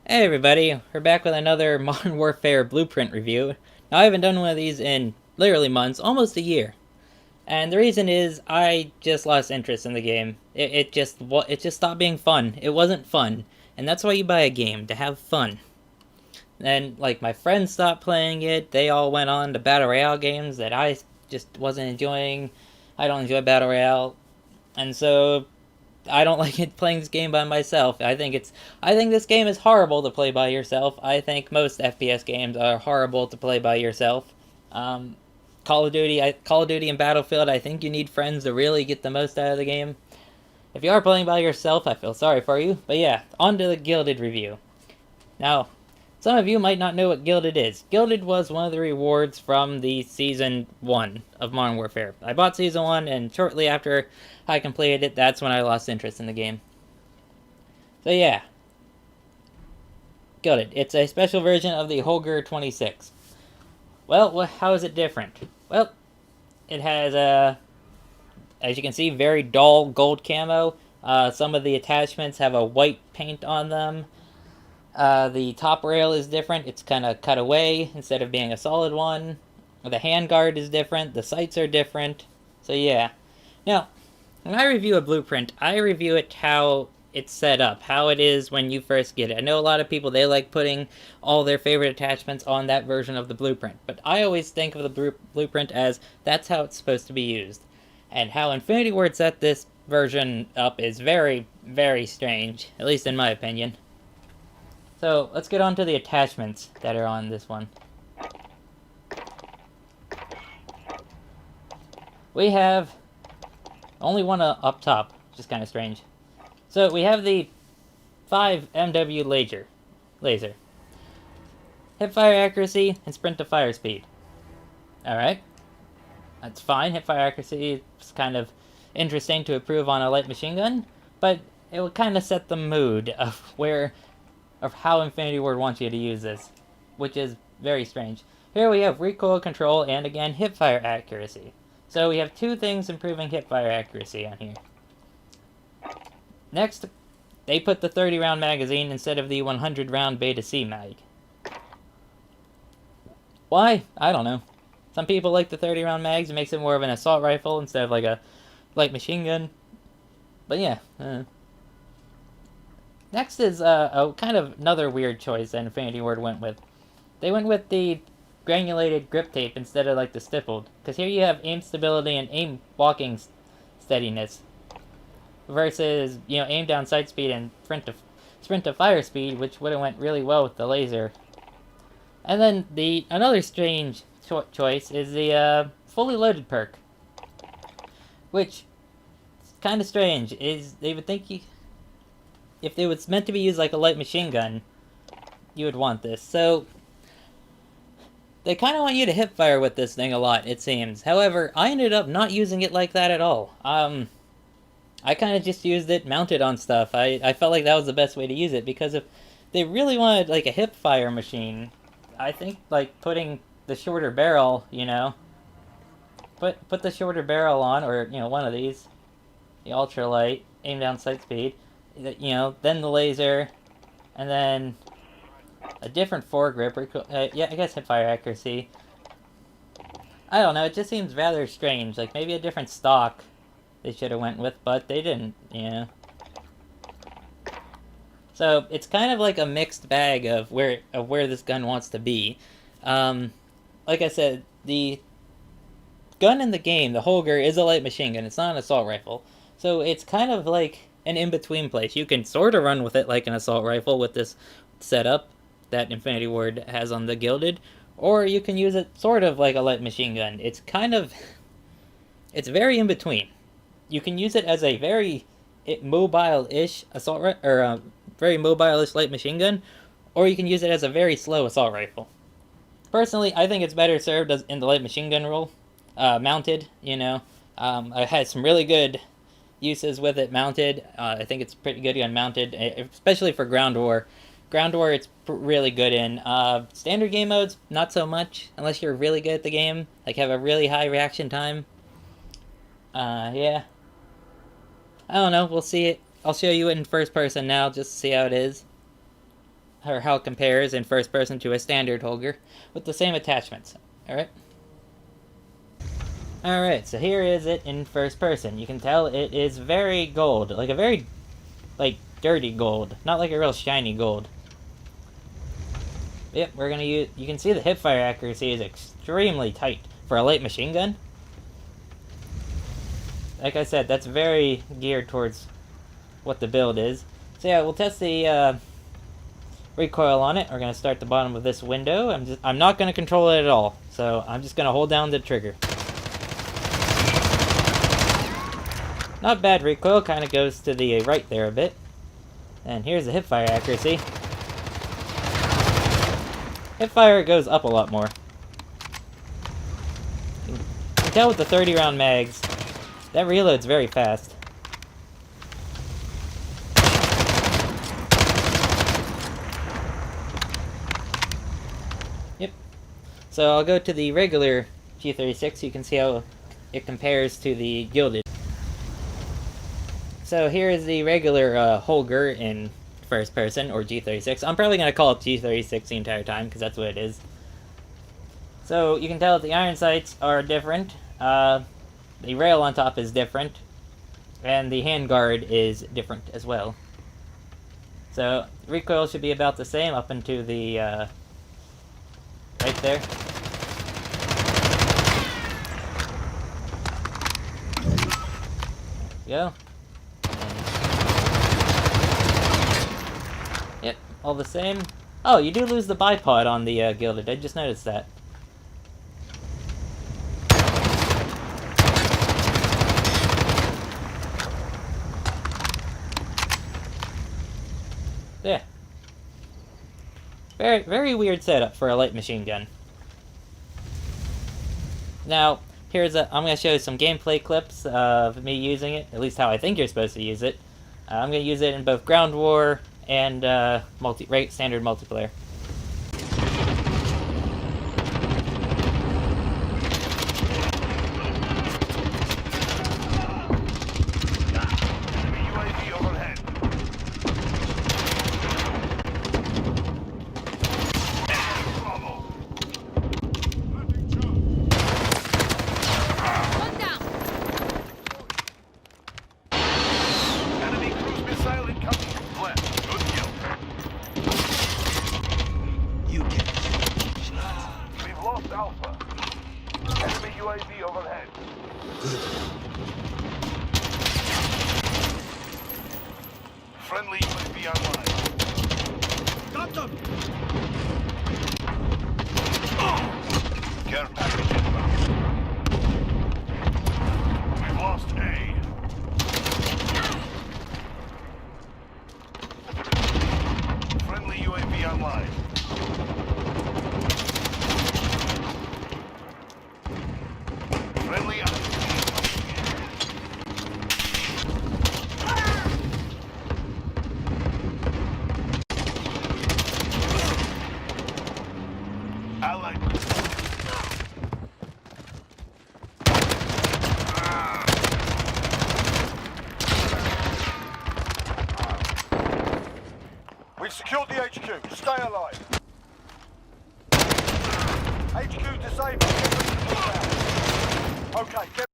Hey everybody, we're back with another Modern Warfare Blueprint review. Now I haven't done one of these in literally months, almost a year. And the reason is I just lost interest in the game. It just stopped being fun. It wasn't fun. And that's why you buy a game, to have fun. And like my friends stopped playing it, they all went on to Battle Royale games that I just wasn't enjoying. I don't enjoy Battle Royale. And so I don't like it playing this game by myself. I think this game is horrible to play by yourself. I think most FPS games are horrible to play by yourself. Um, Call of Duty and Battlefield, I think you need friends to really get the most out of the game. If you are playing by yourself, I feel sorry for you. But yeah, on to the Gilded review. Now, some of you might not know what Gilded is. Gilded was one of the rewards from the Season 1 of Modern Warfare. I bought Season 1, and shortly after I completed it, that's when I lost interest in the game. So yeah, Gilded. It's a special version of the Holger 26. Well, how is it different? Well, it has as you can see, very dull gold camo. Some of the attachments have a white paint on them. The top rail is different. It's kind of cut away instead of being a solid one. The handguard is different. The sights are different. So yeah. Now, when I review a blueprint, I review it how it's set up, how it is when you first get it. I know a lot of people, they like putting all their favorite attachments on that version of the blueprint, but I always think of the blueprint as that's how it's supposed to be used. And how Infinity Ward set this version up is very, very strange, at least in my opinion. So let's get on to the attachments that are on this one. We have only one up top, which is kind of strange. So we have the 5 MW laser. Hip fire accuracy and sprint to fire speed. Alright. That's fine. Hip fire accuracy is kind of interesting to improve on a light machine gun, but it will kind of set the mood of how Infinity Ward wants you to use this, which is very strange. Here we have recoil control and again hip fire accuracy. So we have two things improving hip fire accuracy on here. Next, they put the 30 round magazine instead of the 100 round Beta C mag. Why? I don't know. Some people like the 30 round mags, it makes it more of an assault rifle instead of like a light machine gun. But yeah. Next is a kind of another weird choice that Infinity Ward went with. They went with the granulated grip tape instead of like the stippled. Because here you have aim stability and aim walking steadiness. Versus, aim down sight speed and sprint to fire speed, which would have went really well with the laser. And then another strange choice is the fully loaded perk, which is kind of strange. Is they would think if it was meant to be used like a light machine gun, you would want this. So they kind of want you to hip fire with this thing a lot, it seems. However, I ended up not using it like that at all. I kind of just used it mounted on stuff. I felt like that was the best way to use it, because if they really wanted like a hip fire machine, I think like putting the shorter barrel, put the shorter barrel on, or one of these, the ultralight, aim down sight speed, then the laser, and then a different foregrip. Yeah, I guess hip fire accuracy. I don't know. It just seems rather strange. Like maybe a different stock they should have went with, but they didn't. So it's kind of like a mixed bag of where this gun wants to be. Like I said, the gun in the game, the Holger, is a light machine gun. It's not an assault rifle. So it's kind of like an in-between place. You can sort of run with it like an assault rifle with this setup that Infinity Ward has on the Gilded, or you can use it sort of like a light machine gun. It's very in between. You can use it as a very mobile-ish assault or a very mobile-ish light machine gun, or you can use it as a very slow assault rifle. Personally, I think it's better served as in the light machine gun role, mounted. I had some really good uses with it mounted. I think it's pretty good gun mounted, especially for ground war. Ground war, it's really good in. Standard game modes, not so much, unless you're really good at the game, like have a really high reaction time. Yeah. I don't know. We'll see it. I'll show you it in first person now, just to see how it is. or how it compares in first person to a standard Holger with the same attachments. Alright? Alright, so here is it in first person. You can tell it is very gold, like a very, like, dirty gold, not like a real shiny gold. Yep, we're gonna use, you can see the hipfire accuracy is extremely tight for a light machine gun. Like I said, that's very geared towards what the build is. So yeah, we'll test the recoil on it. We're gonna start the bottom of this window. I'm not gonna control it at all, so I'm just gonna hold down the trigger. Not bad recoil, kind of goes to the right there a bit. And here's the hipfire accuracy. Hipfire goes up a lot more. You can tell with the 30 round mags, that reloads very fast. Yep. So I'll go to the regular G36 so you can see how it compares to the Gilded. So here is the regular Holger in first person, or G36. I'm probably going to call it G36 the entire time, because that's what it is. So you can tell that the iron sights are different, the rail on top is different, and the handguard is different as well. So recoil should be about the same up into the, right there. There we go. Yep, all the same. Oh, you do lose the bipod on the Gilded. I just noticed that. Yeah. Very, very weird setup for a light machine gun. Now, I'm going to show you some gameplay clips of me using it, at least how I think you're supposed to use it. I'm going to use it in both Ground War and standard multiplayer. Alpha. Enemy UAV overhead. Good. Friendly UAV online. Got them! Care package inbound. We've lost A. Friendly UAV online. Friendly Allied. We've secured the HQ. Stay alive. HQ disabled. Okay, get